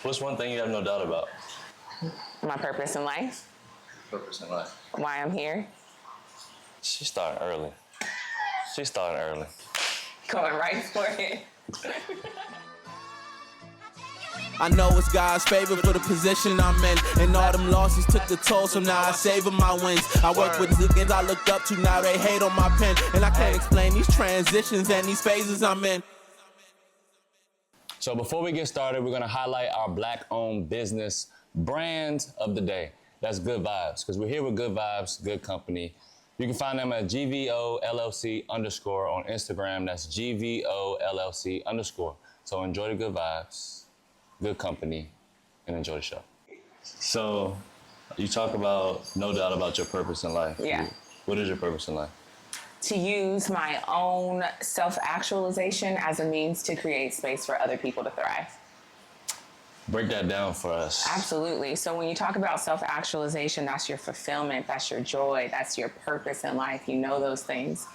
What's one thing you have no doubt about? My purpose in life. Purpose in life. Why I'm here. She's starting early. Going right for it. I know it's God's favor for the position I'm in. And all them losses took the toll, so now I savor my wins. I work with niggas I looked up to, now they hate on my pen. And I can't explain these transitions and these phases I'm in. So before we get started, we're gonna highlight our Black-owned business brand of the day. That's Good Vibes, because we're here with Good Vibes, good company. You can find them at gvollc_ on Instagram. That's gvollc_. So enjoy the good vibes, good company, and enjoy the show. So you talk about, no doubt about your purpose in life. Yeah. What is your purpose in life? To use my own self-actualization as a means to create space for other people to thrive. Break that down for us. Absolutely. So when you talk about self-actualization, that's your fulfillment, that's your joy, that's your purpose in life. You know those things.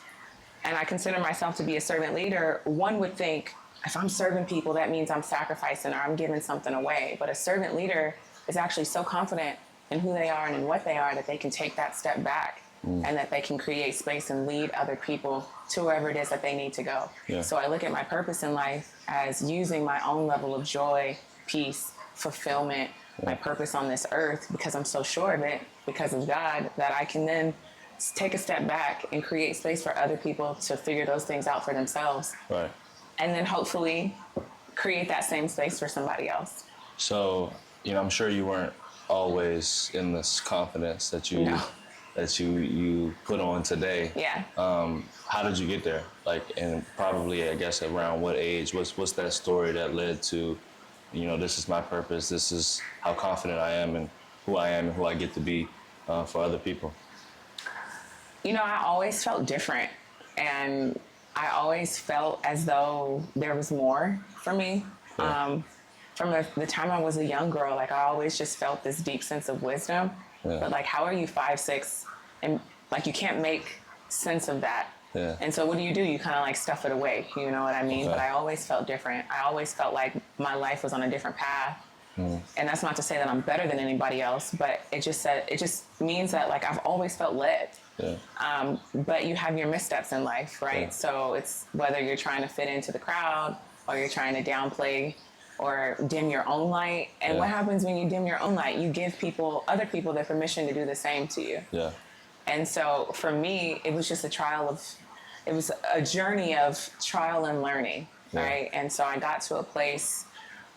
And I consider myself to be a servant leader. One would think, if I'm serving people, that means I'm sacrificing or I'm giving something away. But a servant leader is actually so confident in who they are and in what they are that they can take that step back and that they can create space and lead other people to wherever it is that they need to go. Yeah. So I look at my purpose in life as using my own level of joy, peace, fulfillment, my purpose on this earth, because I'm so sure of it, because of God, that I can then take a step back and create space for other people to figure those things out for themselves. Right. And then hopefully create that same space for somebody else. So, I'm sure you weren't always in this confidence that you No. you put on today. Yeah. How did you get there? And probably, I guess, around what age? What's that story that led to, this is my purpose, this is how confident I am and who I get to be for other people? I always felt different, and I always felt as though there was more for me. Yeah. From the time I was a young girl, I always just felt this deep sense of wisdom. Yeah. But how are you 5'6", and you can't make sense of that. Yeah. And so what do? You kind of stuff it away, you know what I mean? Okay. But I always felt different. I always felt like my life was on a different path. And that's not to say that I'm better than anybody else, but it just means that I've always felt led. Yeah. But you have your missteps in life, right? Yeah. So it's whether you're trying to fit into the crowd or you're trying to downplay or dim your own light. And what happens when you dim your own light? You give other people the permission to do the same to you. Yeah. And so for me, it was just it was a journey of trial and learning, right? And so I got to a place,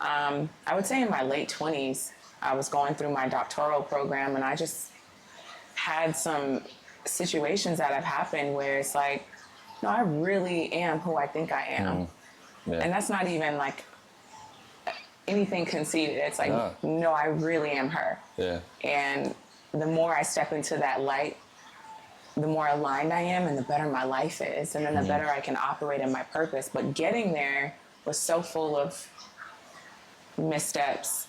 I would say in my late 20s, I was going through my doctoral program, and I just had some situations that have happened where it's no, I really am who I think I am. Yeah. And that's not even anything conceited. It's no, I really am her. Yeah. And the more I step into that light, the more aligned I am and the better my life is. And then the better I can operate in my purpose. But getting there was so full of missteps,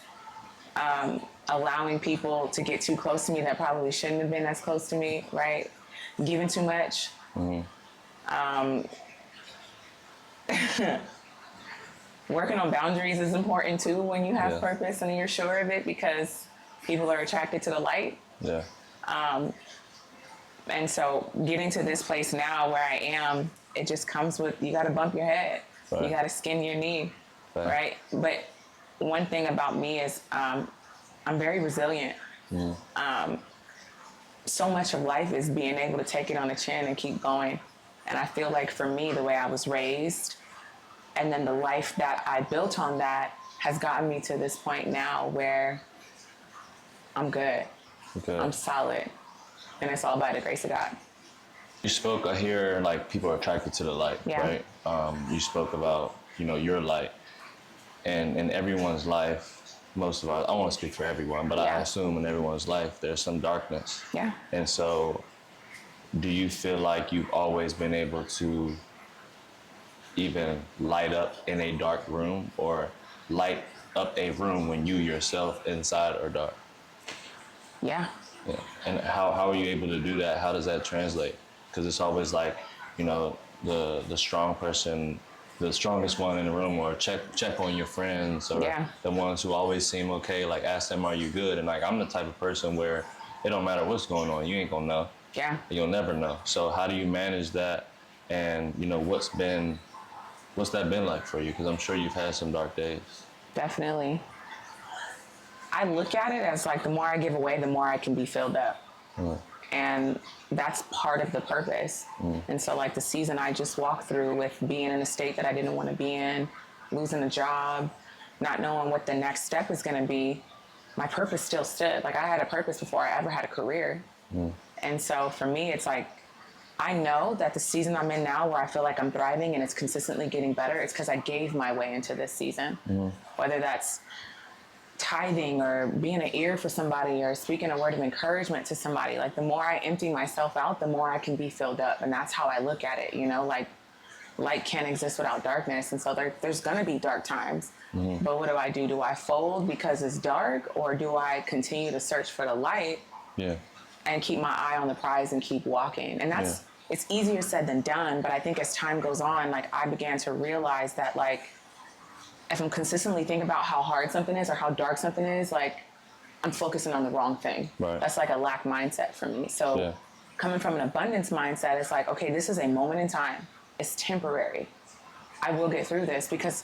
allowing people to get too close to me that probably shouldn't have been as close to me, right? Giving too much. Working on boundaries is important too when you have purpose and you're sure of it, because people are attracted to the light. Yeah. And so getting to this place now where I am, it just comes with, you got to bump your head. Right. You got to skin your knee, right? But one thing about me is I'm very resilient. So much of life is being able to take it on the chin and keep going. And I feel like for me, the way I was raised and then the life that I built on that has gotten me to this point now where I'm good. Okay. I'm solid. And it's all by the grace of God. You spoke, I hear people are attracted to the light, right? You spoke about, your light. And in everyone's life, most of us, I want to speak for everyone, but I assume in everyone's life, there's some darkness. Yeah. And so do you feel like you've always been able to even light up in a dark room, or light up a room when you yourself inside are dark? Yeah. Yeah. And how are you able to do that? How does that translate? Because it's always the strong person the strongest one in the room, or check on your friends, or the ones who always seem okay. Like, ask them, are you good? And like, I'm the type of person where it don't matter what's going on, you ain't gonna know. Yeah. You'll never know. So how do you manage that? And you know, what's that been like for you? Because I'm sure you've had some dark days. Definitely. I look at it as like, the more I give away, the more I can be filled up. And that's part of the purpose. And so like the season I just walked through with being in a state that I didn't want to be in, losing a job, not knowing what the next step is going to be, my purpose still stood. Like, I had a purpose before I ever had a career. And so for me, it's like, I know that the season I'm in now, where I feel like I'm thriving and it's consistently getting better, it's because I gave my way into this season. Whether that's tithing or being an ear for somebody or speaking a word of encouragement to somebody. Like, the more I empty myself out, the more I can be filled up. And that's how I look at it, you know, like, light can't exist without darkness. And so there's going to be dark times. But what do? Do I fold because it's dark, or do I continue to search for the light and keep my eye on the prize and keep walking? And that's, it's easier said than done. But I think as time goes on, like, I began to realize that, like, if I'm consistently thinking about how hard something is or how dark something is, like, I'm focusing on the wrong thing. That's like a lack mindset for me. So coming from an abundance mindset, it's like, okay, this is a moment in time. It's temporary. I will get through this, because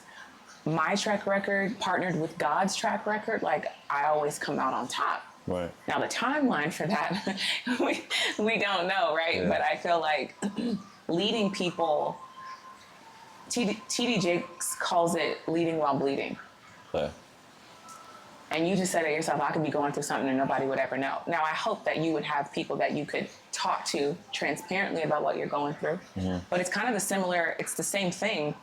my track record partnered with God's track record, like, I always come out on top. Now the timeline for that, we don't know, right? But I feel like leading people, T.D. Jakes calls it leading while bleeding. And you just said it yourself, I could be going through something and nobody would ever know. Now, I hope that you would have people that you could talk to transparently about what you're going through. But it's kind of it's the same thing.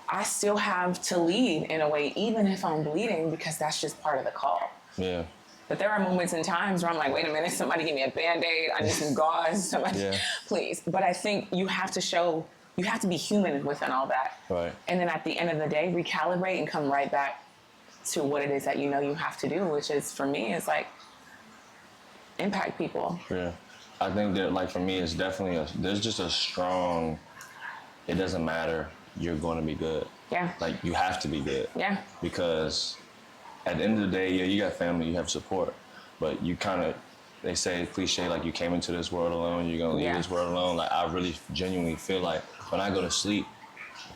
I still have to lead in a way, even if I'm bleeding, because that's just part of the call. But there are moments and times where I'm like, wait a minute, somebody give me a Band-Aid, I need some gauze, somebody, please. But I think you have to be human within all that. And then at the end of the day, recalibrate and come right back to what it is that you know you have to do, which is, for me, is like, impact people. I think that, like, for me, it's definitely there's just a strong, it doesn't matter, you're going to be good. Like, you have to be good. Because at the end of the day, you got family, you have support, but you kind of, they say cliche, like, you came into this world alone, you're going to leave this world alone. Like, I really genuinely feel like when I go to sleep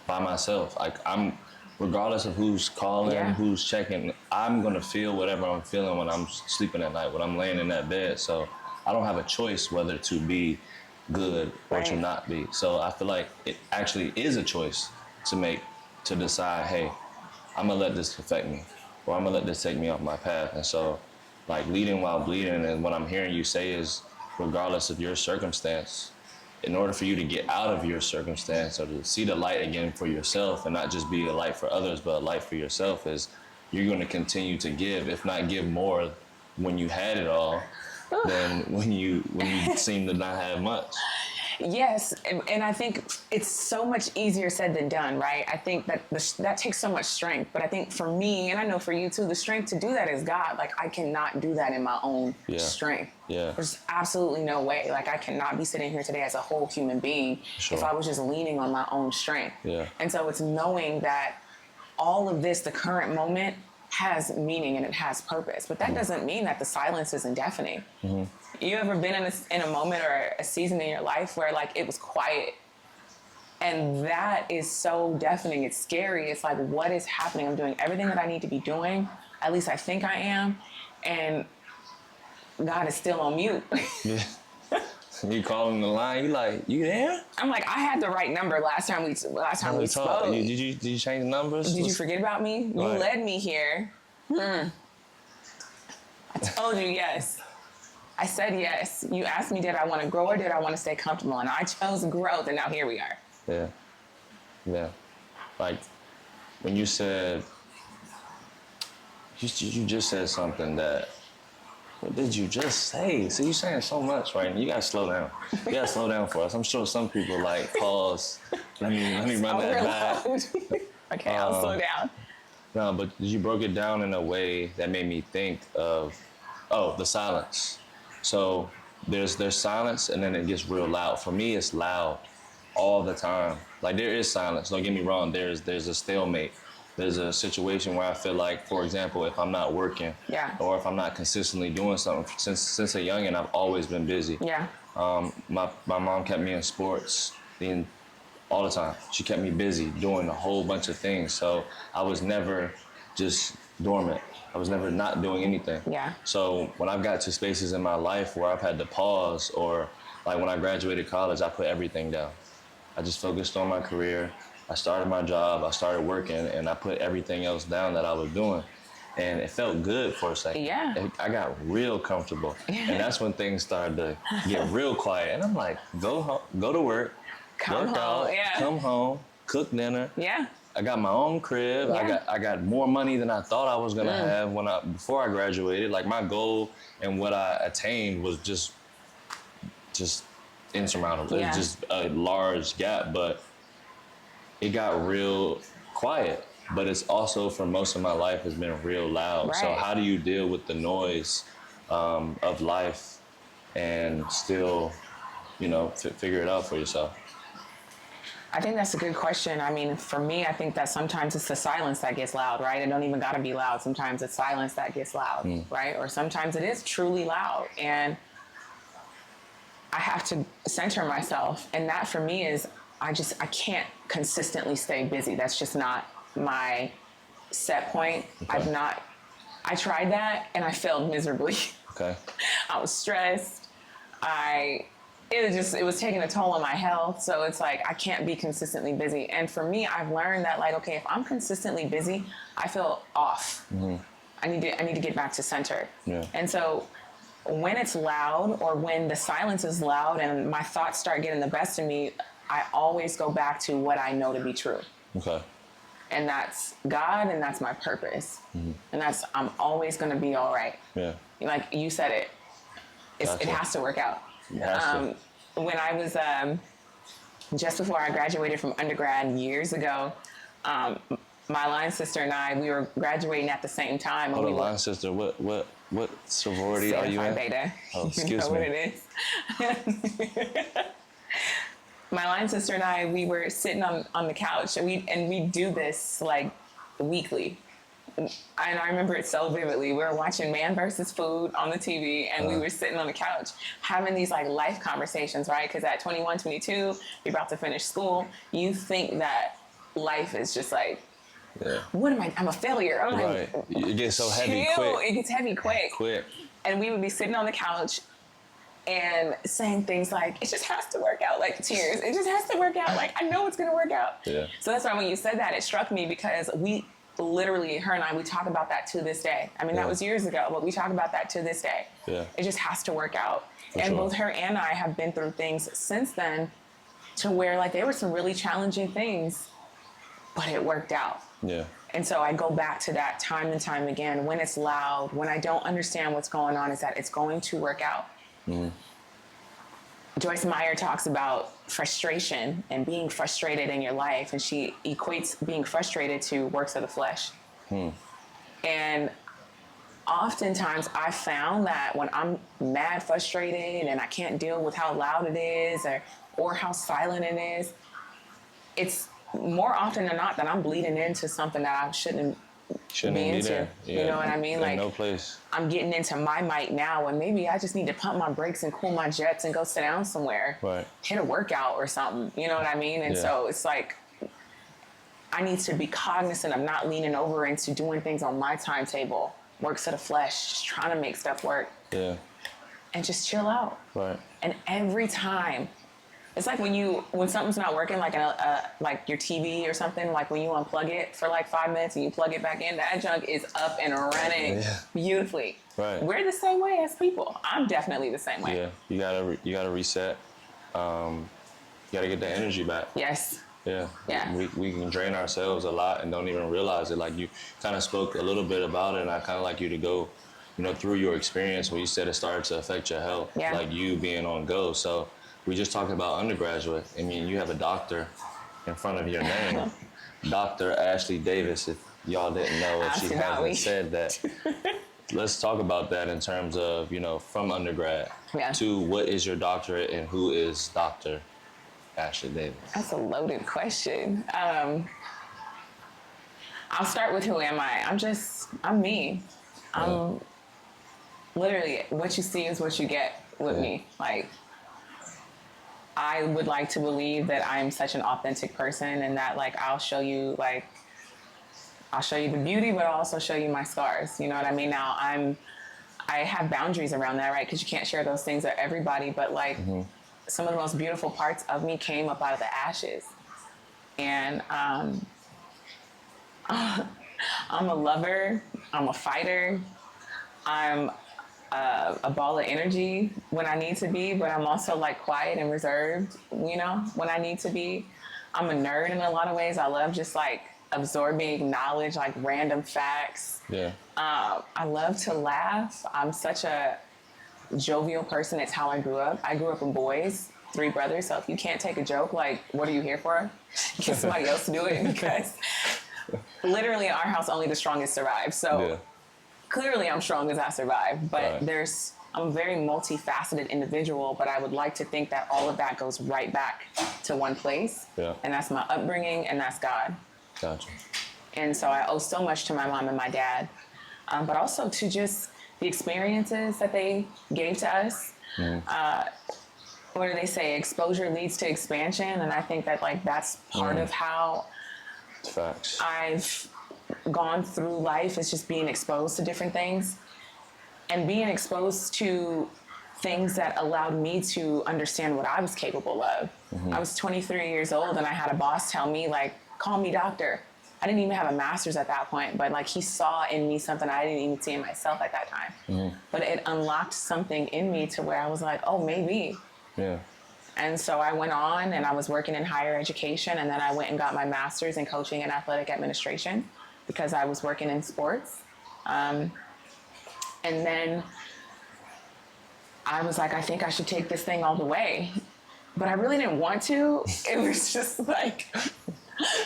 by myself, like, I'm, regardless of who's calling, who's checking, I'm going to feel whatever I'm feeling when I'm sleeping at night, when I'm laying in that bed. So I don't have a choice whether to be good or to not be. So I feel like it actually is a choice to make, to decide, hey, I'm going to let this affect me, or I'm going to let this take me off my path. And so, like, leading while bleeding, and what I'm hearing you say is, regardless of your circumstance, in order for you to get out of your circumstance, or to see the light again for yourself, and not just be a light for others, but a light for yourself, is you're going to continue to give, if not give more when you had it all, than when you seem to not have much. Yes, and I think it's so much easier said than done, right? I think that that takes so much strength. But I think for me, and I know for you too, the strength to do that is God. Like, I cannot do that in my own strength. There's absolutely no way. Like, I cannot be sitting here today as a whole human being if I was just leaning on my own strength. And so it's knowing that all of this, the current moment, has meaning and it has purpose. But that doesn't mean that the silence isn't deafening. You ever been in a moment or a season in your life where, like, it was quiet? And that is so deafening. It's scary. It's like, what is happening? I'm doing everything that I need to be doing. At least I think I am. And God is still on mute. You calling the line, you like, you there? I'm like, I had the right number last time we spoke. Did you change the numbers? Did you forget about me? You led me here. I told you yes. I said yes. You asked me, did I want to grow or did I want to stay comfortable? And I chose growth, and now here we are. Yeah. Like, when you said, you just said something that, what did you just say? See, you're saying so much, right? You gotta slow down. You gotta slow down for us. I'm sure some people, like, pause. Let me run that back. Okay, I'll slow down. No, but you broke it down in a way that made me think of, the silence. So there's silence, and then it gets real loud. For me, it's loud. all the time. Like there is silence. Don't get me wrong. There's a stalemate. There's a situation where I feel like, for example, if I'm not working, or if I'm not consistently doing something, since a youngin', I've always been busy. Yeah. My mom kept me in sports all the time. She kept me busy doing a whole bunch of things. So I was never just dormant. I was never not doing anything. Yeah. So when I've got to spaces in my life where I've had to pause, or like when I graduated college, I put everything down. I just focused on my career. I started my job, I started working, and I put everything else down that I was doing. And it felt good for a second. Yeah. I got real comfortable. And that's when things started to get real quiet. And I'm like, go home, go to work, work out, come home, cook dinner. Yeah. I got my own crib. Yeah. I got more money than I thought I was gonna have before I graduated. Like my goal and what I attained was just insurmountable. Yeah. It's just a large gap, but it got real quiet. But it's also, for most of my life, has been real loud. Right. So how do you deal with the noise of life and still, figure it out for yourself? I think that's a good question. I mean, for me, I think that sometimes it's the silence that gets loud, right? It don't even got to be loud. Sometimes it's silence that gets loud, right? Or sometimes it is truly loud. And I have to center myself. And that for me is, I can't consistently stay busy. That's just not my set point. Okay. I tried that and I failed miserably. Okay. I was stressed. It was taking a toll on my health. So it's like, I can't be consistently busy. And for me, I've learned that, like, okay, if I'm consistently busy, I feel off. Mm-hmm. I need to get back to center. Yeah. And so when it's loud, or when the silence is loud and my thoughts start getting the best of me, I always go back to what I know to be true. Okay. And that's God, and that's my purpose. Mm-hmm. And that's, I'm always going to be all right. Yeah. Like you said it. It has to work out. When I was, just before I graduated from undergrad years ago, my line sister and I, we were graduating at the same time. Hold on, line sister, what sorority are you in? Beta. Oh, excuse you know me. What it is. My line sister and I, we were sitting on the couch, and we do this like weekly. And I remember it so vividly. We were watching Man vs. Food on the TV, and we were sitting on the couch having these like life conversations, right? Because at 21, 22, you're about to finish school. You think that life is just like, what am I? I'm a failure. I'm right. Like, it gets so heavy chill. quick. It gets heavy quick. And we would be sitting on the couch and saying things like, it just has to work out, like tears. It just has to work out. Like, I know it's going to work out. Yeah. So that's why when you said that, it struck me, because we literally, her and I, we talk about that to this day. I mean, that was years ago, but we talk about that to this day. Yeah. It just has to work out. For and sure. both her and I have been through things since then to where, like, there were some really challenging things, but it worked out. Yeah. And so I go back to that time and time again. When it's loud, when I don't understand what's going on, is that it's going to work out. Mm-hmm. Joyce Meyer talks about frustration and being frustrated in your life, and she equates being frustrated to works of the flesh. And oftentimes I found that when I'm mad frustrated and I can't deal with how loud it is or how silent it is, it's more often than not that I'm bleeding into something that I shouldn't be into. There. Yeah. You know what I mean? Like, no place. I'm getting into my might now, and maybe I just need to pump my brakes and cool my jets and go sit down somewhere. Right. Hit a workout or something. You know what I mean? And so it's like, I need to be cognizant of not leaning over into doing things on my timetable, works of the flesh, just trying to make stuff work. Yeah. And just chill out. Right. And every time, it's like when something's not working, like like your TV or something, like when you unplug it for like 5 minutes and you plug it back in, that junk is up and running beautifully. Right. We're the same way as people. I'm definitely the same way. Yeah. You gotta reset. You gotta get the energy back. Yes. Yeah. Yeah. We can drain ourselves a lot and don't even realize it. Like, you kind of spoke a little bit about it, and I kind of like you to go, through your experience when you said it started to affect your health. Yeah. Like you being on go. So we just talked about undergraduate. I mean, you have a doctor in front of your name, Dr. Ashley Davis, if y'all didn't know, if she hasn't said that. Let's talk about that in terms of, from undergrad to what is your doctorate and who is Dr. Ashley Davis? That's a loaded question. I'll start with who am I? I'm me. I'm literally, what you see is what you get with me. Like, I would like to believe that I'm such an authentic person and that like I'll show you the beauty, but I'll also show you my scars. You know what I mean? Now I have boundaries around that, right? Because you can't share those things with everybody, but like some of the most beautiful parts of me came up out of the ashes. And I'm a lover, I'm a fighter, I'm a ball of energy when I need to be, but I'm also like quiet and reserved, you know, when I need to be. I'm a nerd in a lot of ways. I love just like absorbing knowledge, like random facts. Yeah. I love to laugh. I'm such a jovial person. It's how I grew up. I grew up with boys, 3 brothers. So if you can't take a joke, like, what are you here for? Get somebody else to do it, because literally in our house, only the strongest survive. So clearly I'm strong as I survive, but I'm a very multifaceted individual, but I would like to think that all of that goes right back to one place. Yeah. And that's my upbringing, and that's God. Gotcha. And so I owe so much to my mom and my dad, but also to just the experiences that they gave to us. What do they say? Exposure leads to expansion. And I think that like that's part of how I've gone through life, is just being exposed to different things and being exposed to things that allowed me to understand what I was capable of. I was 23 years old and I had a boss tell me like, call me doctor. I didn't even have a master's at that point, but like he saw in me something I didn't even see in myself at that time. But it unlocked something in me to where I was like, oh, maybe. Yeah. And so I went on and I was working in higher education, and then I went and got my master's in coaching and athletic administration because I was working in sports. And then I was like, I think I should take this thing all the way. But I really didn't want to. It was just like,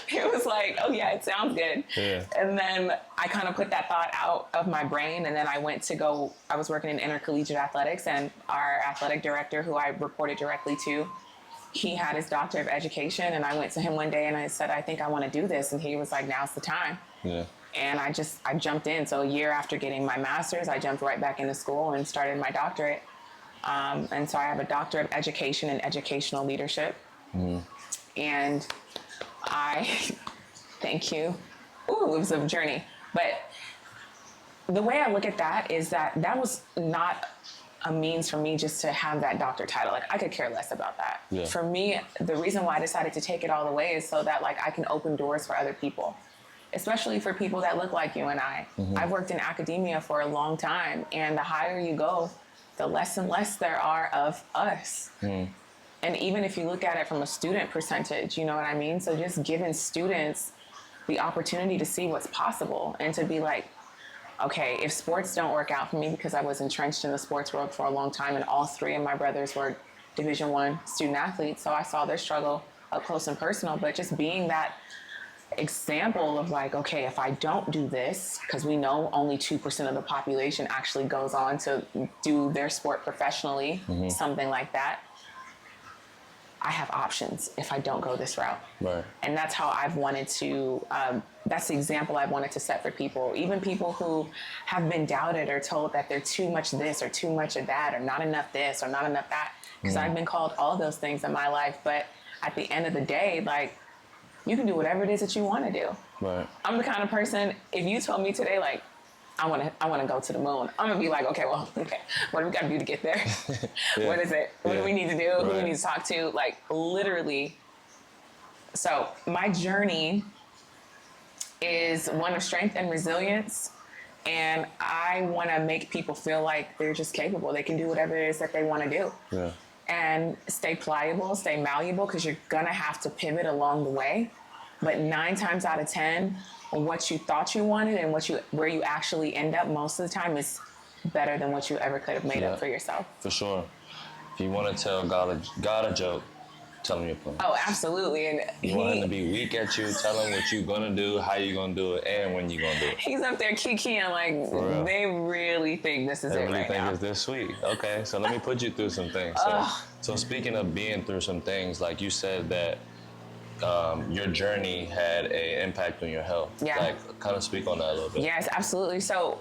it was like, oh yeah, it sounds good. Yeah. And then I kind of put that thought out of my brain. And then I was working in intercollegiate athletics, and our athletic director, who I reported directly to, he had his doctor of education. And I went to him one day and I said, I think I want to do this. And he was like, now's the time. Yeah. And I jumped in. So a year after getting my master's, I jumped right back into school and started my doctorate. And so I have a doctorate of education and educational leadership. And thank you. Ooh, it was a journey. But the way I look at that is that was not a means for me just to have that doctor title. Like, I could care less about that. Yeah. For me, the reason why I decided to take it all the way is so that like I can open doors for other people, especially for people that look like you and I. I've worked in academia for a long time, and the higher you go, the less and less there are of us. And even if you look at it from a student percentage, you know what I mean? So just giving students the opportunity to see what's possible and to be like, okay, if sports don't work out for me, because I was entrenched in the sports world for a long time, and all 3 of my brothers were Division I student athletes, so I saw their struggle up close and personal. But just being that example of like, okay, if I don't do this, because we know only 2% of the population actually goes on to do their sport professionally, something like that, I have options if I don't go this route. Right. And that's how I've wanted to, that's the example I've wanted to set for people, even people who have been doubted or told that they're too much this or too much of that, or not enough this or not enough that, because I've been called all those things in my life. But at the end of the day, like, you can do whatever it is that you want to do. Right. I'm the kind of person, if you told me today, like, I want to go to the moon, I'm going to be like, okay, what do we got to do to get there? What is it? What do we need to do? Who do we need to talk to? Like, literally. So my journey is one of strength and resilience. And I want to make people feel like they're just capable. They can do whatever it is that they want to do. Yeah. And stay pliable, stay malleable, because you're going to have to pivot along the way. But 9 times out of 10, what you thought you wanted and where you actually end up most of the time is better than what you ever could have made up for yourself. For sure. If you want to tell God a joke, tell him your plan. Oh, absolutely. And you want him to be weak at you, tell him what you're gonna do, how you're gonna do it, and when you're gonna do it. He's up there kikiing like, they really think this is it right now. They really think it's this sweet. Okay, so let me put you through some things. So speaking of being through some things, like you said that your journey had an impact on your health. Yeah. Like, kind of speak on that a little bit. Yes, absolutely. So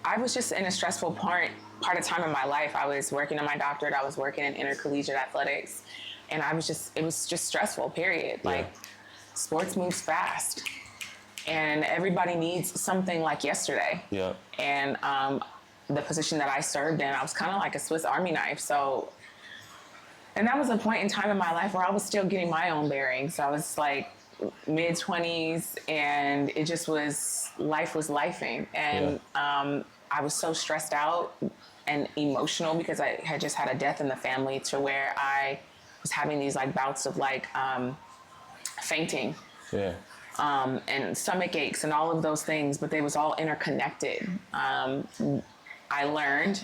I was just in a stressful part of time in my life. I was working on my doctorate. I was working in intercollegiate athletics. And it was just stressful, period. Yeah. Like, sports moves fast. And everybody needs something like yesterday. Yeah. And the position that I served in, I was kind of like a Swiss Army knife. So, and that was a point in time in my life where I was still getting my own bearings. I was like mid-20s, and it just was, life was lifing. And I was so stressed out and emotional because I had just had a death in the family, to where I was having these like bouts of like fainting. Yeah. And stomach aches and all of those things, but they was all interconnected. I learned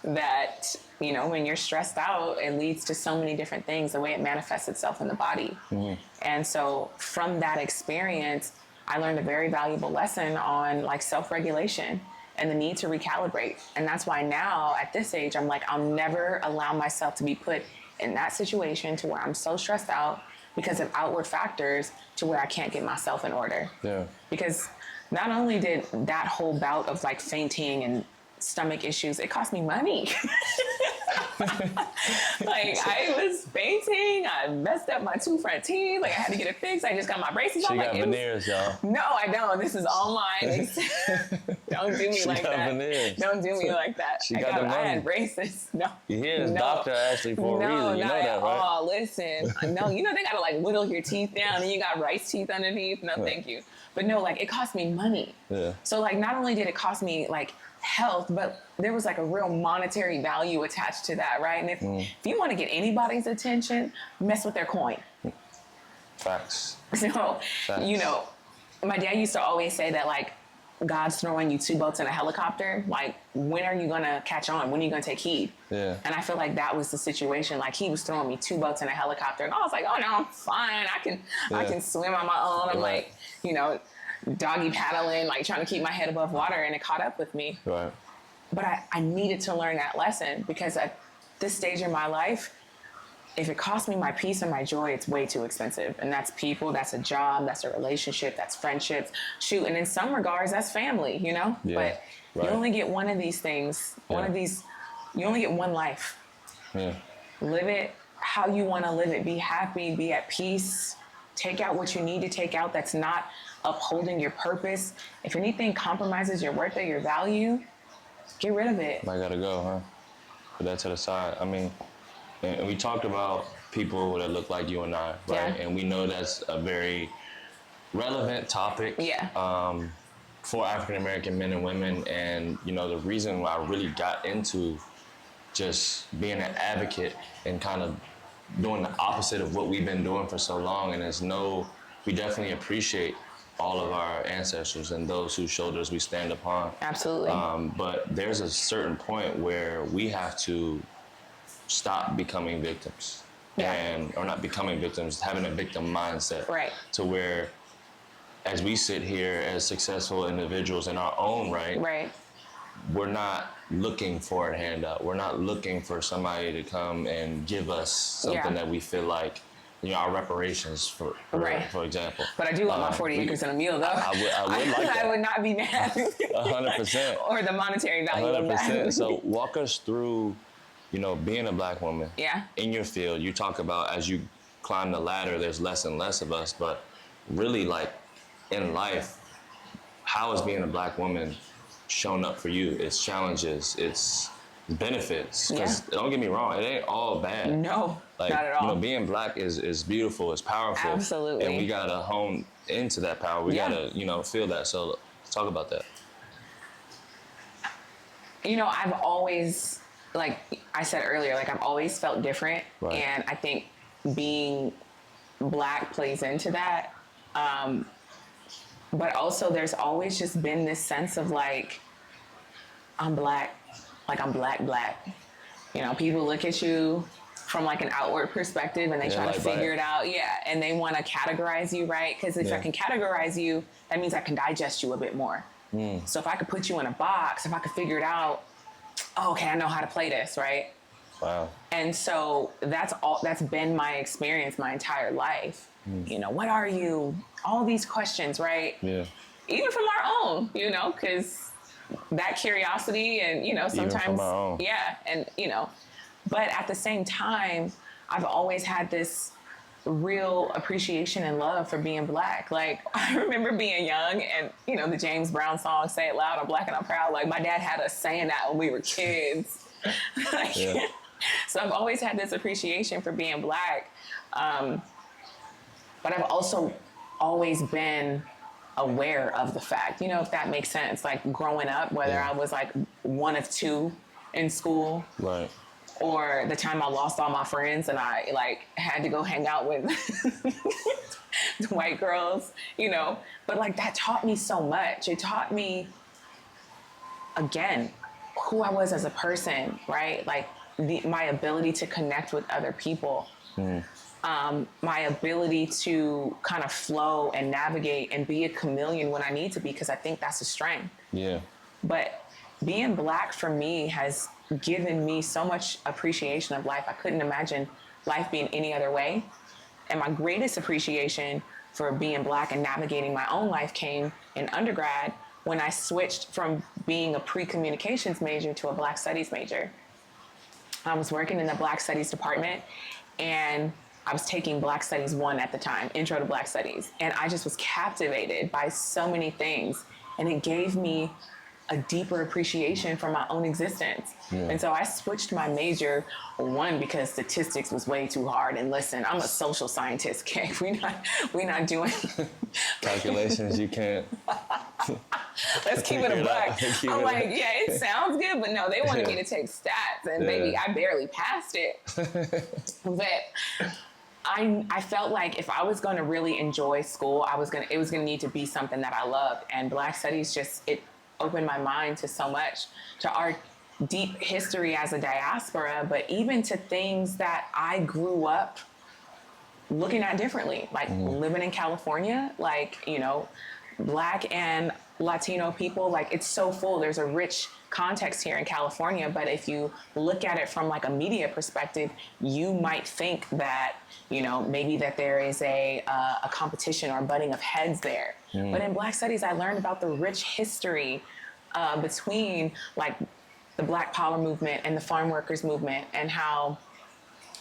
that, you know, when you're stressed out, it leads to so many different things, the way it manifests itself in the body. Mm-hmm. And so from that experience, I learned a very valuable lesson on like self-regulation and the need to recalibrate. And that's why now at this age, I'm like, I'll never allow myself to be put in that situation to where I'm so stressed out because of outward factors to where I can't get myself in order. Yeah. Because not only did that whole bout of like fainting and stomach issues, it cost me money. Like, I was fainting, I messed up my 2 front teeth, like I had to get it fixed. I just got my braces on. She like, got veneers, y'all. No, I don't. This is online. Don't do me like that. Veneers. Don't do me like that. I had braces. No. You hear this doctor actually for a reason. You know that, right? Oh, listen. No, you know they gotta like whittle your teeth down and you got rice teeth underneath. No, thank you. But no, like, it cost me money. Yeah. So like, not only did it cost me like health, but there was like a real monetary value attached to that, right? And if you want to get anybody's attention, mess with their coin. Facts. So, you know, my dad used to always say that like, God's throwing you 2 boats in a helicopter. Like, when are you gonna catch on? When are you gonna take heed? Yeah. And I feel like that was the situation. Like, he was throwing me 2 boats in a helicopter, and I was like, oh no, I'm fine. I can swim on my own. I'm like, you know, doggy paddling, like trying to keep my head above water, and it caught up with me. Right. But I needed to learn that lesson, because at this stage in my life, if it costs me my peace and my joy, it's way too expensive. And that's people, that's a job, that's a relationship, that's friendships. Shoot, and in some regards, that's family, you know? Yeah, but you only get one of these things, you only get one life. Yeah. Live it how you want to live it. Be happy, be at peace. Take out what you need to take out that's not upholding your purpose. If anything compromises your worth or your value, get rid of it. I gotta go, huh? Put that to the side. I mean, and we talked about people that look like you and I, right? Yeah. And we know that's a very relevant topic for African-American men and women. And, you know, the reason why I really got into just being an advocate and kind of doing the opposite of what we've been doing for so long. And we definitely appreciate all of our ancestors and those whose shoulders we stand upon. Absolutely. But there's a certain point where we have to stop becoming victims, or not becoming victims, having a victim mindset, right? To where, as we sit here as successful individuals in our own right, we're not looking for a handout. We're not looking for somebody to come and give us something that we feel like, you know, our reparations for example. But I do want my 40 acres and a mule, though. I would like that. I would not be mad. 100%. Or the monetary value 100%. Of that. So walk us through, you know, being a Black woman in your field. You talk about as you climb the ladder, there's less and less of us, but really, like, in life, how is being a Black woman shown up for you? It's challenges, it's benefits. Because don't get me wrong, it ain't all bad. No, like, not at all. You know, being Black is beautiful, it's powerful. Absolutely. And we gotta hone into that power. We gotta, you know, feel that. So let's talk about that. You know, I've always, like I said earlier, like I've always felt different. Right. And I think being Black plays into that. But also there's always just been this sense of like, I'm Black, like I'm Black. You know, people look at you from like an outward perspective, and they try to figure it out. Yeah. And they want to categorize you, right? Because if I can categorize you, that means I can digest you a bit more. So if I could put you in a box, if I could figure it out, oh, okay, I know how to play this, right? Wow. And so that's been my experience my entire life. You know, what are you? All these questions, right? Yeah. Even from our own, you know, because that curiosity and, you know, sometimes, even from our own. Yeah. And, you know, but at the same time, I've always had this real appreciation and love for being Black. Like, I remember being young and, you know, the James Brown song, Say It Loud, I'm Black and I'm Proud. Like, my dad had us saying that when we were kids. Like, yeah. So I've always had this appreciation for being Black. But I've also always been aware of the fact, you know, if that makes sense, like growing up, whether I was like one of two in school. Right. Or the time I lost all my friends and I like had to go hang out with the white girls, you know, but like that taught me so much. It taught me, again, who I was as a person, right? Like my ability to connect with other people, my ability to kind of flow and navigate and be a chameleon when I need to be, because I think that's a strength. Yeah. But being Black for me has given me so much appreciation of life. I couldn't imagine life being any other way. And my greatest appreciation for being Black and navigating my own life came in undergrad when I switched from being a pre-communications major to a Black Studies major. I was working in the Black Studies department and I was taking Black Studies 1 at the time, Intro to Black Studies. And I just was captivated by so many things. And it gave me a deeper appreciation for my own existence. Yeah. And so I switched my major, one, because statistics was way too hard. And listen, I'm a social scientist, okay? We're not doing calculations. You can't. Let's keep it a buck. I'm like, yeah, it sounds good, but no, they wanted me to take stats, and baby, I barely passed it. But I felt like if I was going to really enjoy school, it was going to need to be something that I loved. And Black Studies it opened my mind to so much, to our deep history as a diaspora, but even to things that I grew up looking at differently, like living in California, like, you know, Black and Latino people, like it's so full. There's a rich context here in California, but if you look at it from like a media perspective, you might think that, you know, maybe that there is a competition or a butting of heads there. But in Black Studies, I learned about the rich history between like the Black Power movement and the farm workers movement, and how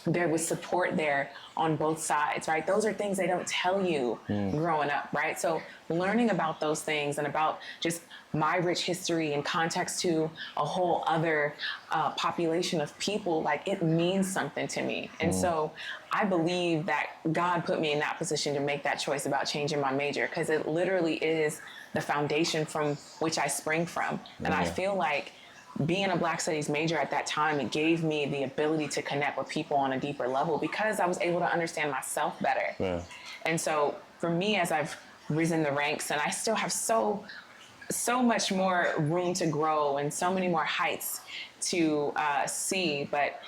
there was support there on both sides, right? Those are things they don't tell you growing up, right? So learning about those things and about just my rich history and context to a whole other population of people, like it means something to me. And so I believe that God put me in that position to make that choice about changing my major, because it literally is the foundation from which I spring from. And I feel like being a Black Studies major at that time, it gave me the ability to connect with people on a deeper level because I was able to understand myself better. Yeah. And so for me, as I've risen the ranks, and I still have so much more room to grow and so many more heights to see, but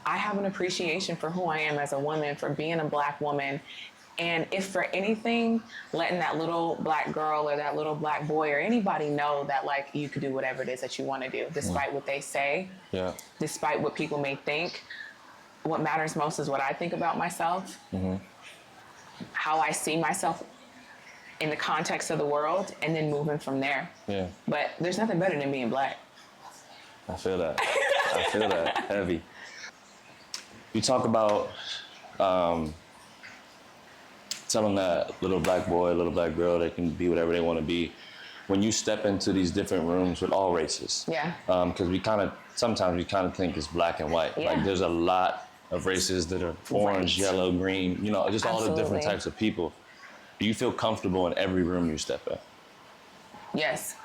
I have an appreciation for who I am as a woman, for being a Black woman. And if for anything, letting that little Black girl or that little Black boy or anybody know that like you could do whatever it is that you want to do, despite what they say, despite what people may think. What matters most is what I think about myself, how I see myself in the context of the world, and then moving from there. Yeah. But there's nothing better than being Black. I feel that. I feel that heavy. You talk about telling that little Black boy, little Black girl, they can be whatever they want to be. When you step into these different rooms with all races, because sometimes we kind of think it's black and white. Like there's a lot of races that are orange, yellow, green, you know, just all the different types of people. Do you feel comfortable in every room you step in? Yes.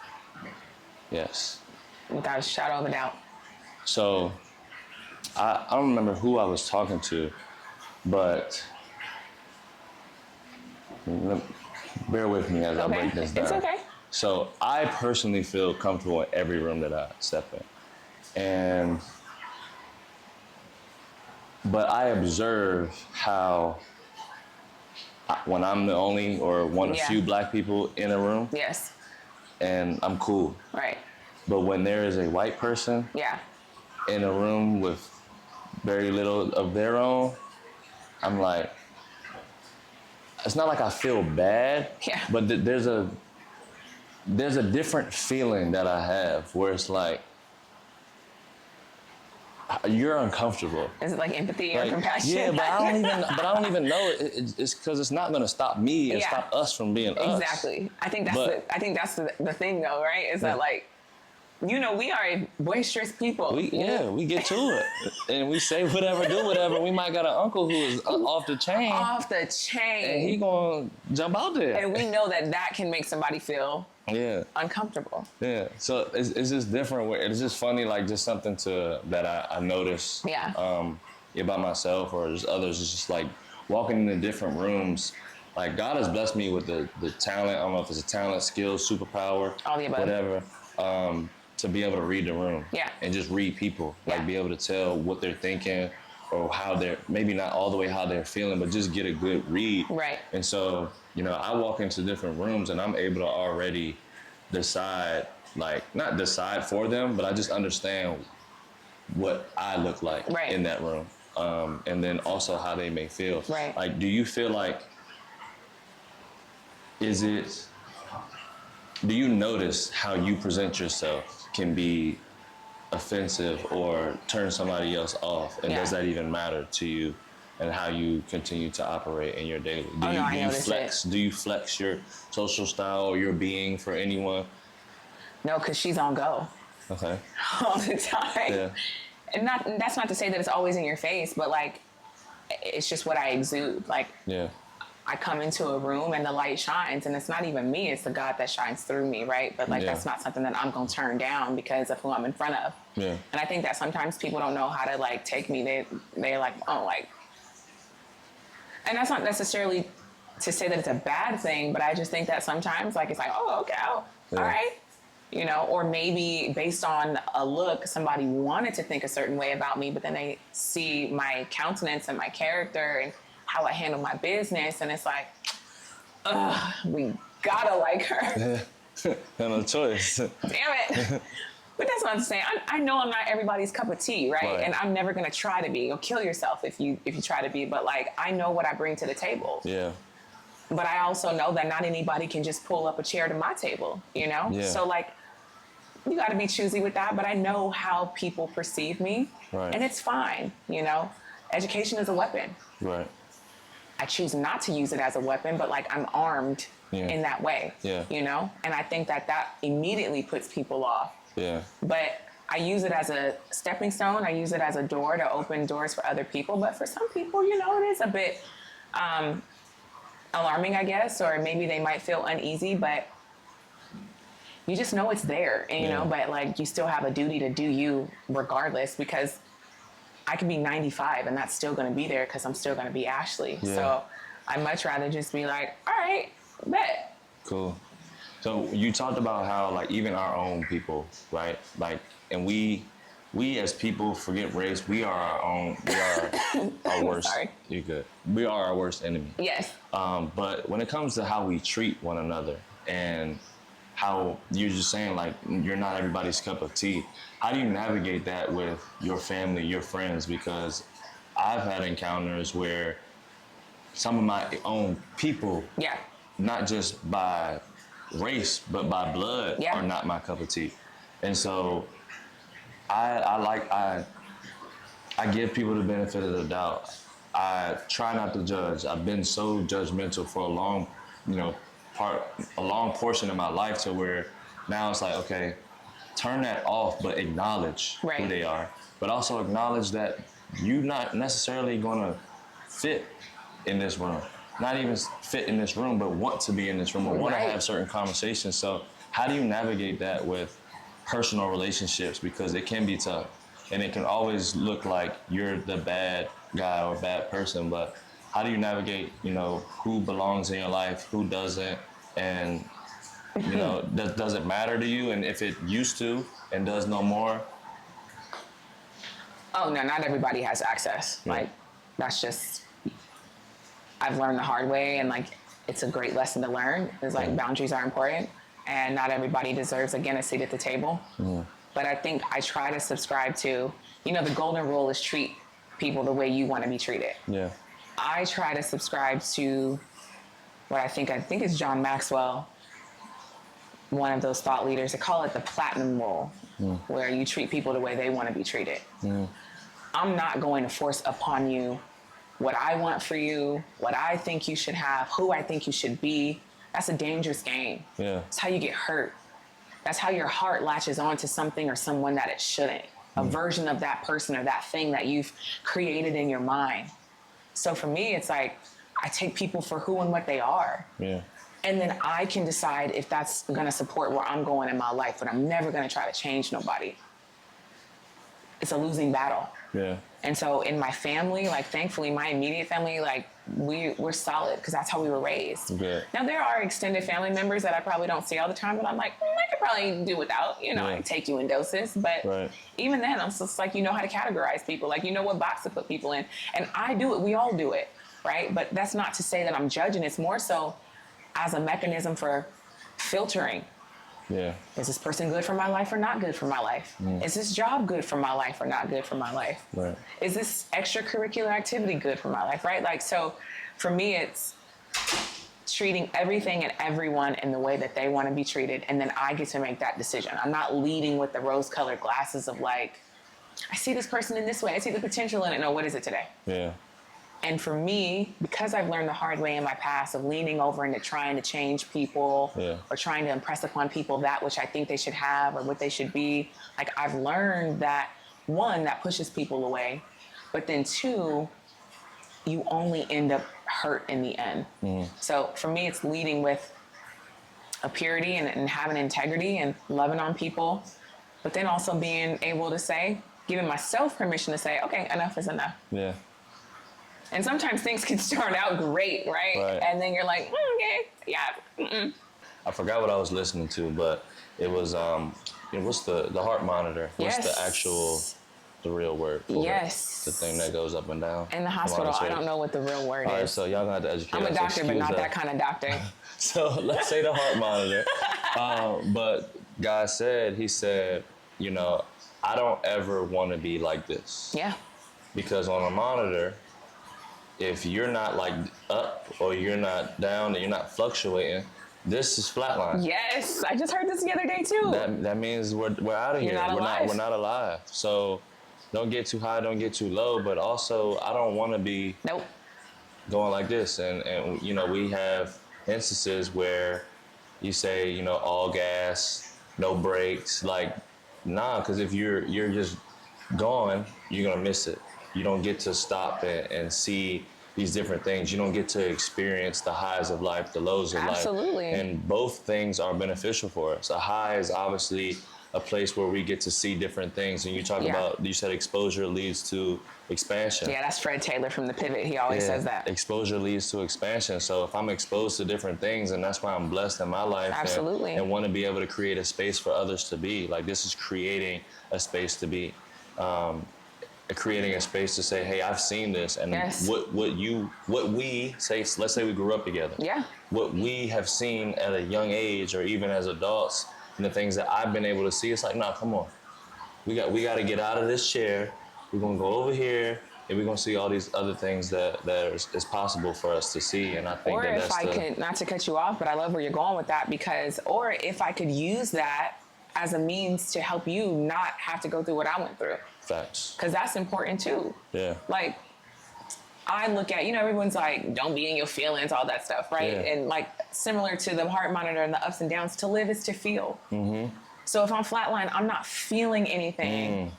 Yes. Without a shadow of a doubt. So I don't remember who I was talking to, but bear with me as I break this down. It's okay. So I personally feel comfortable in every room that I step in. And But I observe how when I'm the only or one of few black people in a room, yes, and I'm cool. right. But when there is a white person in a room with very little of their own, I'm like, it's not like I feel bad, but there's a different feeling that I have where it's like, you're uncomfortable. Is it like empathy or compassion? Yeah, but I don't even know. It's because it's not going to stop me and stop us from being us. Exactly. I think that's the thing though, right? Is that like, you know, we are boisterous people. We get to it. And we say whatever, do whatever. We might got an uncle who is off the chain. Off the chain. And he gonna jump out there. And we know that can make somebody feel uncomfortable. Yeah. So it's just different. It's just funny, like just something that I noticed about myself or just others. It's just like walking into different rooms. Like God has blessed me with the talent. I don't know if it's a talent, skill, superpower, all the above. Whatever. To be able to read the room and just read people, like be able to tell what they're thinking or how they're, maybe not all the way how they're feeling, but just get a good read. Right. And so, you know, I walk into different rooms and I'm able to already decide, like, not decide for them, but I just understand what I look like in that room. And then also how they may feel. Right. Like, do you feel like, do you notice how you present yourself can be offensive or turn somebody else off? And does that even matter to you and how you continue to operate in your daily? Do you flex your social style or your being for anyone? No, because she's on go. Okay. All the time. Yeah. And that's not to say that it's always in your face, but like, it's just what I exude. Like, I come into a room and the light shines, and it's not even me, it's the God that shines through me, right? But like, that's not something that I'm gonna turn down because of who I'm in front of. Yeah. And I think that sometimes people don't know how to like take me. They're like, oh, like, and that's not necessarily to say that it's a bad thing, but I just think that sometimes like, it's like, oh, okay, all right. You know, or maybe based on a look, somebody wanted to think a certain way about me, but then they see my countenance and my character and how I handle my business, and it's like, ugh, we gotta like her. No choice. Damn it. But that's not to say, I know I'm not everybody's cup of tea, right? And I'm never gonna try to be. You'll kill yourself if you try to be, but like, I know what I bring to the table. Yeah. But I also know that not anybody can just pull up a chair to my table, you know? Yeah. So like, you gotta be choosy with that, but I know how people perceive me, and it's fine, you know? Education is a weapon. Right. I choose not to use it as a weapon, but like, I'm armed in that way, you know? And I think that immediately puts people off. Yeah. But I use it as a stepping stone. I use it as a door to open doors for other people. But for some people, you know, it is a bit alarming, I guess, or maybe they might feel uneasy, but you just know it's there, and, you know, but like, you still have a duty to do you regardless, because I could be 95 and that's still going to be there because I'm still going to be Ashley. Yeah. So I'd much rather just be like, all right, bet. Cool. So you talked about how like even our own people, right? Like, and we as people, forget race, we are our worst. Sorry. You're good. We are our worst enemy. Yes. But when it comes to how we treat one another and how you're just saying like, you're not everybody's cup of tea. How do you navigate that with your family, your friends? Because I've had encounters where some of my own people, not just by race, but by blood, are not my cup of tea. And so I give people the benefit of the doubt. I try not to judge. I've been so judgmental for a long portion of my life to where now it's like, okay, turn that off, but acknowledge who they are. But also acknowledge that you're not necessarily gonna fit in this room. Not even fit in this room, but want to be in this room or want to have certain conversations. So how do you navigate that with personal relationships? Because it can be tough and it can always look like you're the bad guy or bad person, but how do you navigate, you know, who belongs in your life, who doesn't, and, you know, does it matter to you? And if it used to and does no more? Oh, no, not everybody has access. Yeah. Like, that's just, I've learned the hard way, and like, it's a great lesson to learn. It's like boundaries are important, and not everybody deserves, again, a seat at the table. But I think I try to subscribe to, you know, the golden rule is treat people the way you want to be treated. Yeah. I try to subscribe to what I think is John Maxwell, one of those thought leaders. They call it the platinum rule, where you treat people the way they want to be treated. I'm not going to force upon you what I want for you, what I think you should have, who I think you should be. That's a dangerous game. Yeah. That's how you get hurt. That's how your heart latches on to something or someone that it shouldn't. A version of that person or that thing that you've created in your mind. So for me, it's like, I take people for who and what they are. Yeah. And then I can decide if that's gonna support where I'm going in my life, but I'm never gonna try to change nobody. It's a losing battle. Yeah. And so in my family, like thankfully my immediate family, like we're solid because that's how we were raised. Good. Now there are extended family members that I probably don't see all the time, but I'm like, I could probably do without, you know, I take you in doses. But even then, I'm just like, you know how to categorize people. Like, you know what box to put people in. And I do it, we all do it, right? But that's not to say that I'm judging. It's more so as a mechanism for filtering. Yeah. Is this person good for my life or not good for my life? Is this job good for my life or not good for my life? Right. Is this extracurricular activity good for my life, right? Like, so for me, it's treating everything and everyone in the way that they want to be treated, and then I get to make that decision. I'm not leading with the rose-colored glasses of like, I see this person in this way, I see the potential in it. No, what is it today? Yeah. And for me, because I've learned the hard way in my past of leaning over into trying to change people or trying to impress upon people that which I think they should have or what they should be, like I've learned that, one, that pushes people away, but then two, you only end up hurt in the end. So for me, it's leading with a purity and having integrity and loving on people, but then also being able to say, giving myself permission to say, okay, enough is enough. Yeah. And sometimes things can start out great, right? And then you're like, okay, yeah. I forgot what I was listening to, but it was, what's the heart monitor? What's the actual, the real word for it? The thing that goes up and down. In the hospital, I don't know what the real word is. All right, so y'all gonna have to educate us. I'm a doctor, but not that kind of doctor. So let's say the heart monitor. But God said, he said, you know, I don't ever want to be like this. Yeah. Because on a monitor, if you're not like up or you're not down and you're not fluctuating, this is flatline. Yes, I just heard this the other day too. That means we're out of here. We're not alive. So don't get too high, don't get too low, but also I don't want to be going like this. And you know, we have instances where you say, you know, all gas, no brakes, like nah, because if you're just going, you're gonna miss it. You don't get to stop and see these different things. You don't get to experience the highs of life, the lows of life. Absolutely. And both things are beneficial for us. A high is obviously a place where we get to see different things. And you talk about, you said exposure leads to expansion. Yeah, that's Fred Taylor from The Pivot. He always says that. Exposure leads to expansion. So if I'm exposed to different things, and that's why I'm blessed in my life. Absolutely. And want to be able to create a space for others to be. Like this is creating a space to be. Creating a space to say, hey, I've seen this, and what we say, let's say we grew up together. Yeah. What we have seen at a young age, or even as adults, and the things that I've been able to see, it's like, nah, come on, we got to get out of this chair. We're gonna go over here, and we're gonna see all these other things that is possible for us to see. And I think could, not to cut you off, but I love where you're going with that, because, or if I could use that as a means to help you not have to go through what I went through. Facts. Because that's important too. Yeah. Like, I look at, you know, everyone's like, don't be in your feelings, all that stuff, right? Yeah. And like, similar to the heart monitor and the ups and downs, to live is to feel. So if I'm flatline, I'm not feeling anything,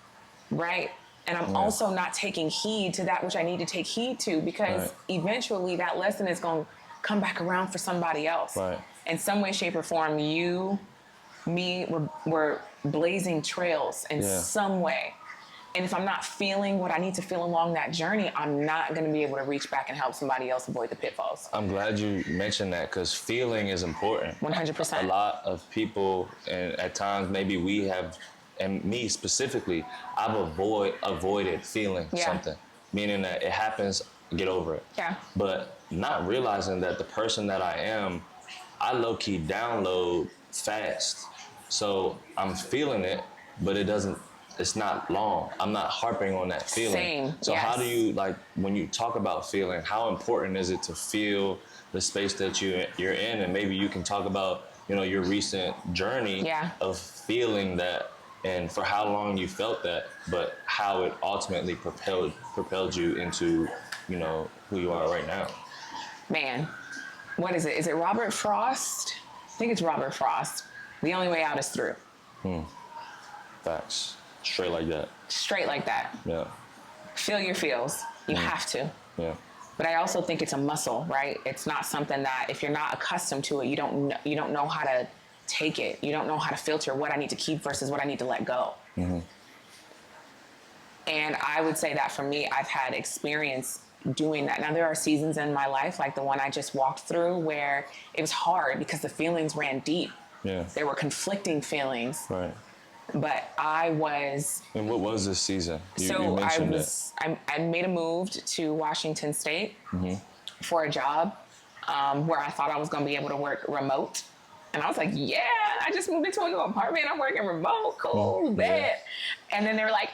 right? And I'm also not taking heed to that which I need to take heed to, because eventually that lesson is going to come back around for somebody else. Right. In some way, shape, or form, me, we're blazing trails in some way. And if I'm not feeling what I need to feel along that journey, I'm not going to be able to reach back and help somebody else avoid the pitfalls. I'm glad you mentioned that, because feeling is important. 100%. A lot of people, and at times maybe we have and me specifically, I've avoided feeling something, meaning that it happens, get over it. Yeah. But not realizing that the person that I am, I low-key download fast. So I'm feeling it, but it's not long. I'm not harping on that feeling. Same. So how do you, like, when you talk about feeling, how important is it to feel the space that you're in? And maybe you can talk about, you know, your recent journey of feeling that, and for how long you felt that, but how it ultimately propelled you into, you know, who you are right now. Man, what is it? Is it Robert Frost? I think it's Robert Frost. The only way out is through. Facts. Straight like that. Straight like that. Yeah. Feel your feels. You have to. Yeah. But I also think it's a muscle, right? It's not something that if you're not accustomed to it, you don't know how to take it. You don't know how to filter what I need to keep versus what I need to let go. And I would say that for me, I've had experience doing that. Now, there are seasons in my life, like the one I just walked through, where it was hard because the feelings ran deep. Yeah. There were conflicting feelings. Right. But I was... And what was this season? You I made a move to Washington State for a job where I thought I was going to be able to work remote. And I was like, yeah, I just moved into a new apartment. I'm working remote. Cool, bet. And then they were like,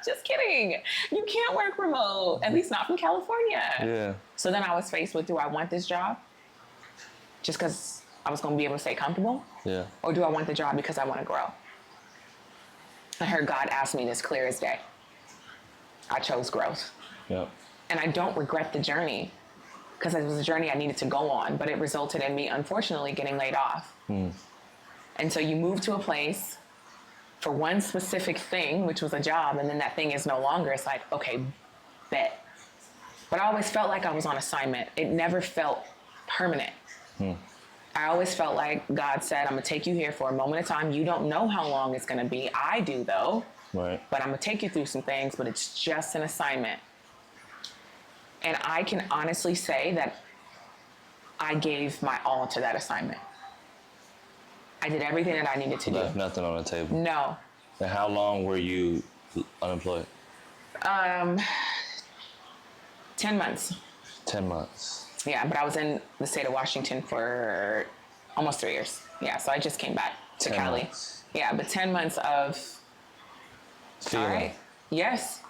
just kidding. You can't work remote, at least not from California. Yeah. So then I was faced with, do I want this job just because I was going to be able to stay comfortable? Yeah. Or do I want the job because I want to grow? I heard God ask me this clear as day. I chose growth. Yeah. And I don't regret the journey because it was a journey I needed to go on, but it resulted in me, unfortunately, getting laid off. And so you move to a place for one specific thing, which was a job, and then that thing is no longer. It's like, okay, bet. But I always felt like I was on assignment. It never felt permanent. I always felt like God said, I'm going to take you here for a moment of time. You don't know how long it's going to be. I do, though. Right. But I'm going to take you through some things, but it's just an assignment. And I can honestly say that I gave my all to that assignment. I did everything that I needed to do. Left nothing on the table. No. And how long were you unemployed? 10 months. 10 months. Yeah, but I was in the state of Washington for almost 3 years. Yeah, so I just came back to Cali. Months. Yeah, but 10 months of... Feeling. All right. Yes.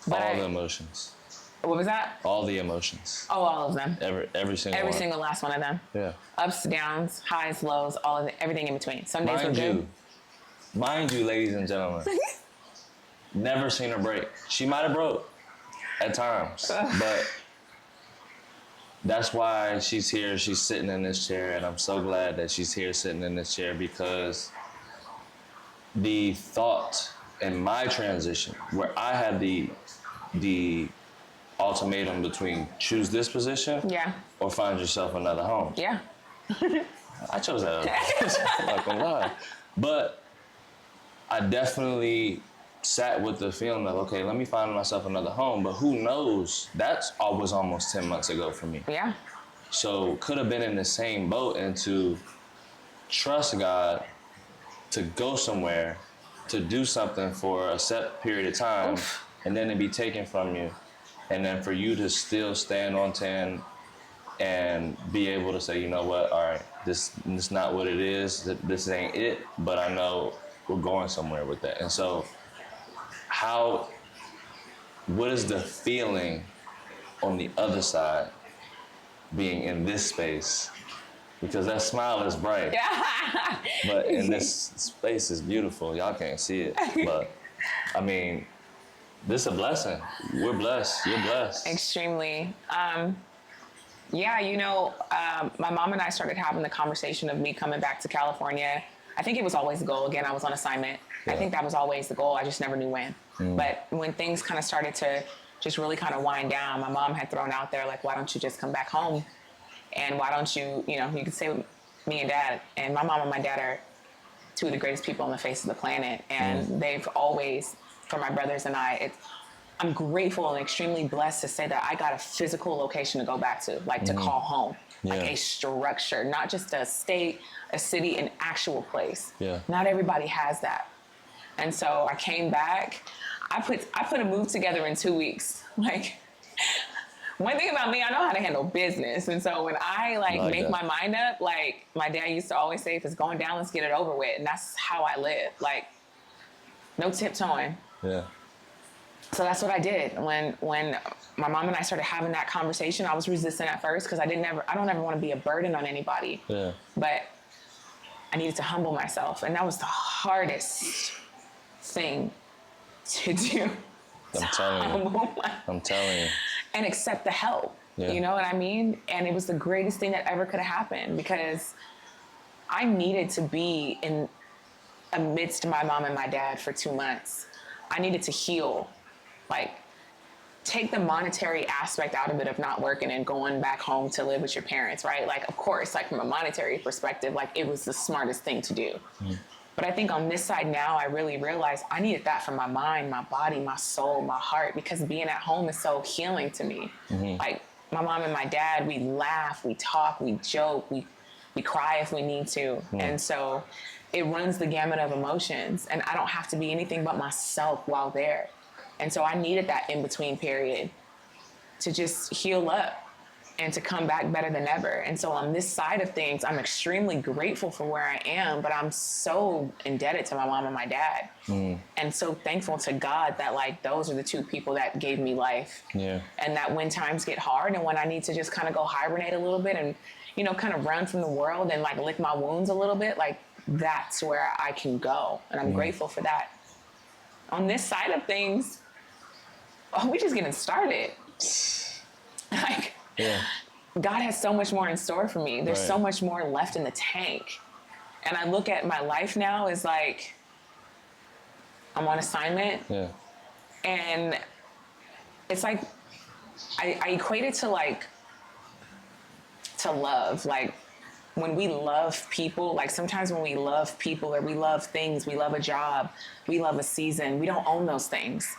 But all the emotions. What was that? All the emotions. Oh, all of them. Every single one. Every single last one of them. Yeah. Ups, downs, highs, lows, all of it, everything in between. Some days were good. Mind you, ladies and gentlemen, never seen her break. She might have broke at times, but that's why she's here. She's sitting in this chair, and I'm so glad that she's here sitting in this chair, because the thought in my transition, where I had the ultimatum between choose this position or find yourself another home. Yeah. I chose that. I'm not gonna lie. But I definitely sat with the feeling of, okay, let me find myself another home. But who knows? That was almost 10 months ago for me. Yeah. So could have been in the same boat, and to trust God to go somewhere, to do something for a set period of time, and then it be taken from you. And then for you to still stand on 10 and be able to say, you know what, all right, this is not what it is, this ain't it, but I know we're going somewhere with that. And so what is the feeling on the other side being in this space? Because that smile is bright. Yeah. But in this space is beautiful. Y'all can't see it. But I mean, this is a blessing. We're blessed. You're blessed. Extremely. Yeah, you know, my mom and I started having the conversation of me coming back to California. I think it was always the goal. Again, I was on assignment. Yeah. I think that was always the goal. I just never knew when. But when things kind of started to just really kind of wind down, my mom had thrown out there, like, why don't you just come back home? And why don't you, you could say with me and Dad. And my mom and my dad are two of the greatest people on the face of the planet. And they've always, for my brothers and I, I'm grateful and extremely blessed to say that I got a physical location to go back to, like to call home, like a structure, not just a state, a city, an actual place. Yeah. Not everybody has that. And so I came back. I put a move together in 2 weeks. Like, one thing about me, I know how to handle business. And so when I make my mind up, like my dad used to always say, if it's going down, let's get it over with. And that's how I live. Like, no tiptoeing. Yeah. So that's what I did. When my mom and I started having that conversation, I was resistant at first because I don't ever want to be a burden on anybody. Yeah. But I needed to humble myself. And that was the hardest thing to do. I'm telling you. And accept the help. Yeah. You know what I mean? And it was the greatest thing that ever could have happened because I needed to be amidst my mom and my dad for 2 months. I needed to heal. Like, take the monetary aspect out of it of not working and going back home to live with your parents, right? Like, of course, like from a monetary perspective, like it was the smartest thing to do. Mm. But I think on this side now, I really realized I needed that for my mind, my body, my soul, my heart, because being at home is so healing to me. Mm-hmm. Like my mom and my dad, we laugh, we talk, we joke, we cry if we need to. Mm. And so it runs the gamut of emotions and I don't have to be anything but myself while there. And so I needed that in-between period to just heal up and to come back better than ever. And so on this side of things, I'm extremely grateful for where I am, but I'm so indebted to my mom and my dad. Mm. And so thankful to God that like those are the two people that gave me life. Yeah. And that when times get hard and when I need to just kind of go hibernate a little bit and, you know, kind of run from the world and like lick my wounds a little bit, like that's where I can go. And I'm grateful for that. On this side of things, we're just getting started. Like, yeah. God has so much more in store for me. There's so much more left in the tank. And I look at my life now as like, I'm on assignment. Yeah. And it's like, I equate it to like, to love. Like when we love people, like sometimes when we love people or we love things, we love a job, we love a season, we don't own those things.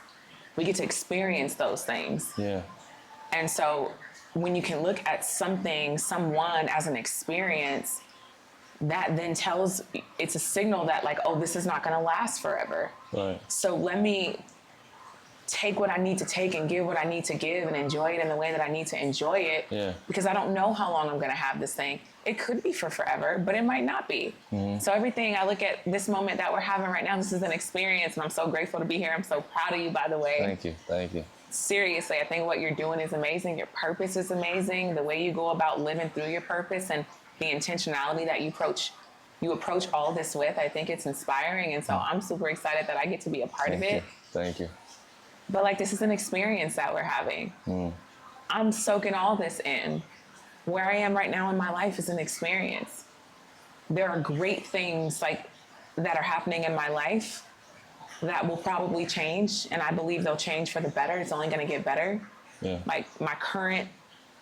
We get to experience those things. Yeah. And so when you can look at something, someone as an experience, that then tells, it's a signal that like, oh, this is not going to last forever. Right. So let me take what I need to take and give what I need to give and enjoy it in the way that I need to enjoy it. Yeah. Because I don't know how long I'm going to have this thing. It could be for forever, but it might not be. Mm-hmm. So everything, I look at this moment that we're having right now, this is an experience and I'm so grateful to be here. I'm so proud of you, by the way. Thank you. Thank you. Seriously, I think what you're doing is amazing. Your purpose is amazing. The way you go about living through your purpose and the intentionality that you approach all this with, I think it's inspiring. And so I'm super excited that I get to be a part of it. Thank you. But like, this is an experience that we're having. Mm. I'm soaking all this in. Where I am right now in my life is an experience. There are great things like that are happening in my life that will probably change. And I believe they'll change for the better. It's only going to get better. Yeah. Like my current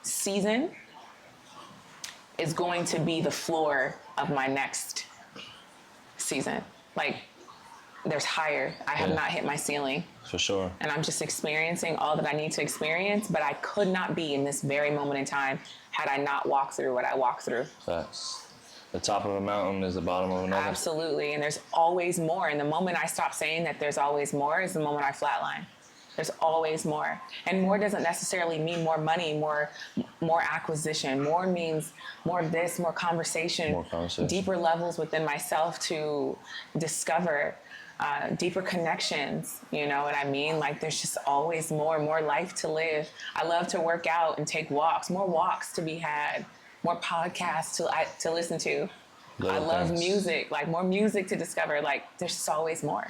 season is going to be the floor of my next season. Like there's higher. I have not hit my ceiling. For sure. And I'm just experiencing all that I need to experience, but I could not be in this very moment in time had I not walked through what I walked through. Facts. The top of a mountain is the bottom of another. Absolutely. And there's always more. And the moment I stop saying that there's always more is the moment I flatline. There's always more. And more doesn't necessarily mean more money, more acquisition. More means more of this, more conversation. Deeper levels within myself to discover deeper connections, you know what I mean? Like there's just always more life to live. I love to work out and take walks, more walks to be had, more podcasts to listen to. I love music, like more music to discover. Like there's just always more.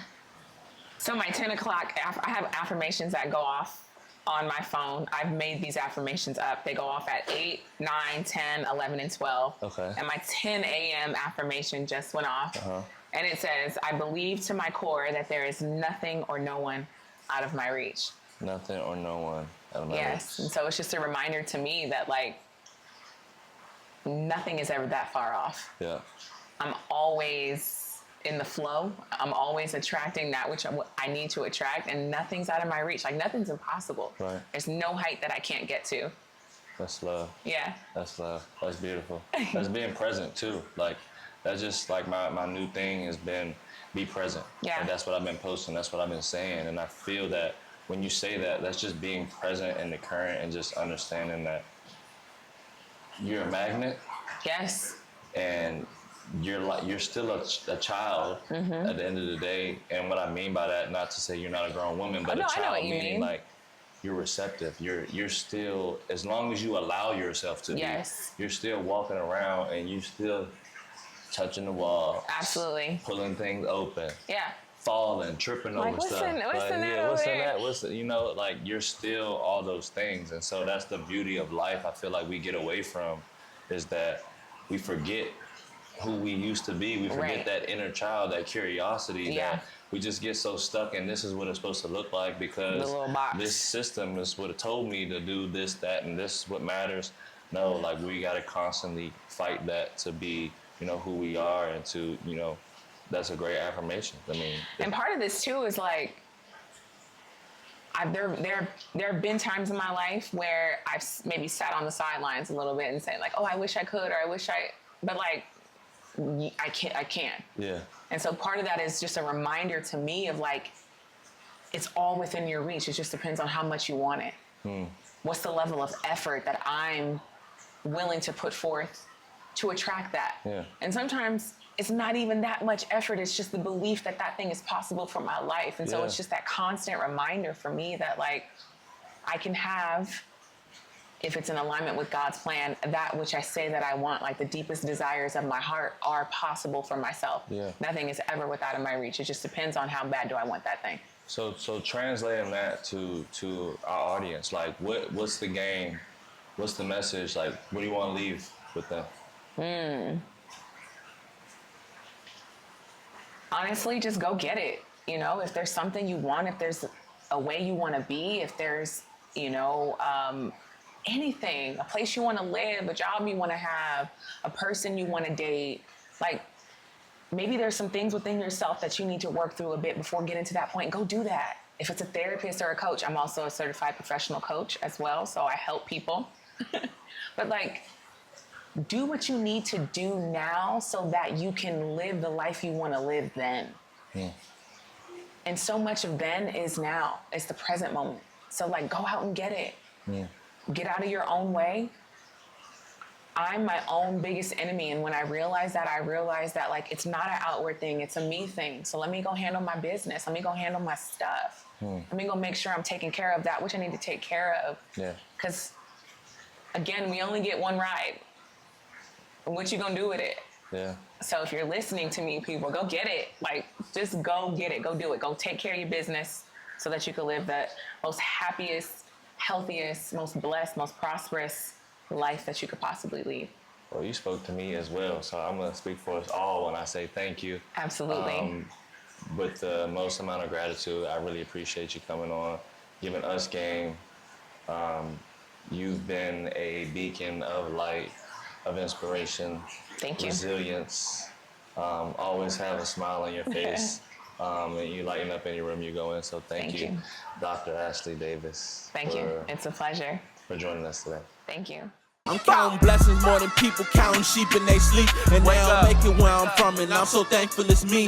So my 10 o'clock, I have affirmations that go off on my phone. I've made these affirmations up. They go off at 8, 9, 10, 11, and 12. Okay. And my 10 a.m. affirmation just went off. Uh-huh. And it says, I believe to my core that there is nothing or no one out of my reach. Nothing or no one out of my reach. Yes. And so it's just a reminder to me that like nothing is ever that far off. Yeah. I'm always in the flow. I'm always attracting that which I need to attract, and nothing's out of my reach. Like nothing's impossible. Right. There's no height that I can't get to. That's love. Yeah. That's love. That's beautiful. That's being present too. Like, that's just like my new thing has been be present. Yeah. And that's what I've been posting. That's what I've been saying. And I feel that when you say that, that's just being present in the current and just understanding that you're a magnet. Yes. And you're still a child at the end of the day. And what I mean by that, not to say you're not a grown woman, but a child meaning like you're receptive. You're still, as long as you allow yourself to be, you're still walking around and you still touching the wall. Absolutely. Pulling things open. Yeah. Falling, tripping over stuff. What's in that? Like you're still all those things. And so that's the beauty of life. I feel like we get away from is that we forget who we used to be. We forget that inner child, that curiosity that we just get so stuck in this is what it's supposed to look like because this system is what it told me to do this, that, and this is what matters. No, like we got to constantly fight that to be, who we are and to, that's a great affirmation. I mean, and part of this too is like, there have been times in my life where I've maybe sat on the sidelines a little bit and said like, oh, I wish I could, or but like, I can't. Yeah. And so part of that is just a reminder to me of like, it's all within your reach. It just depends on how much you want it. What's the level of effort that I'm willing to put forth to attract that? Yeah. And sometimes it's not even that much effort. It's just the belief that that thing is possible for my life. And so it's just that constant reminder for me that like, I can have, if it's in alignment with God's plan, that which I say that I want, like the deepest desires of my heart are possible for myself. Yeah. Nothing is ever without of my reach. It just depends on how bad do I want that thing. So translating that to our audience, like what's the game? What's the message? Like, what do you want to leave with them? Honestly, just go get it. If there's something you want, if there's a way you want to be, if there's, anything, a place you want to live, a job you want to have, a person you want to date, like maybe there's some things within yourself that you need to work through a bit before getting to that point. Go do that. If it's a therapist or a coach, I'm also a certified professional coach as well, so I help people. But like, do what you need to do now so that you can live the life you want to live then. And so much of then is now. It's the present moment. So like, go out and get it. Get out of your own way. I'm my own biggest enemy. And when I realized that like, it's not an outward thing, it's a me thing. So let me go handle my business. Let me go handle my stuff. Let me go make sure I'm taking care of that which I need to take care of. Because again, we only get one ride. What you gonna do with it? Yeah. So if you're listening to me, people, go get it. Like, just go get it. Go do it. Go take care of your business so that you can live the most happiest, healthiest, most blessed, most prosperous life that you could possibly lead. Well, you spoke to me as well, so I'm going to speak for us all when I say thank you. Absolutely. With the most amount of gratitude, I really appreciate you coming on, giving us game. You've been a beacon of light, of inspiration, resilience. Always have a smile on your face. And you lighten up any room you go in. So thank you, Dr. Ashley Davis. Thank you. It's a pleasure. For joining us today. Thank you. I'm counting blessings more than people counting sheep in they sleep. And they don't make it where I'm from. And I'm so thankful it's me.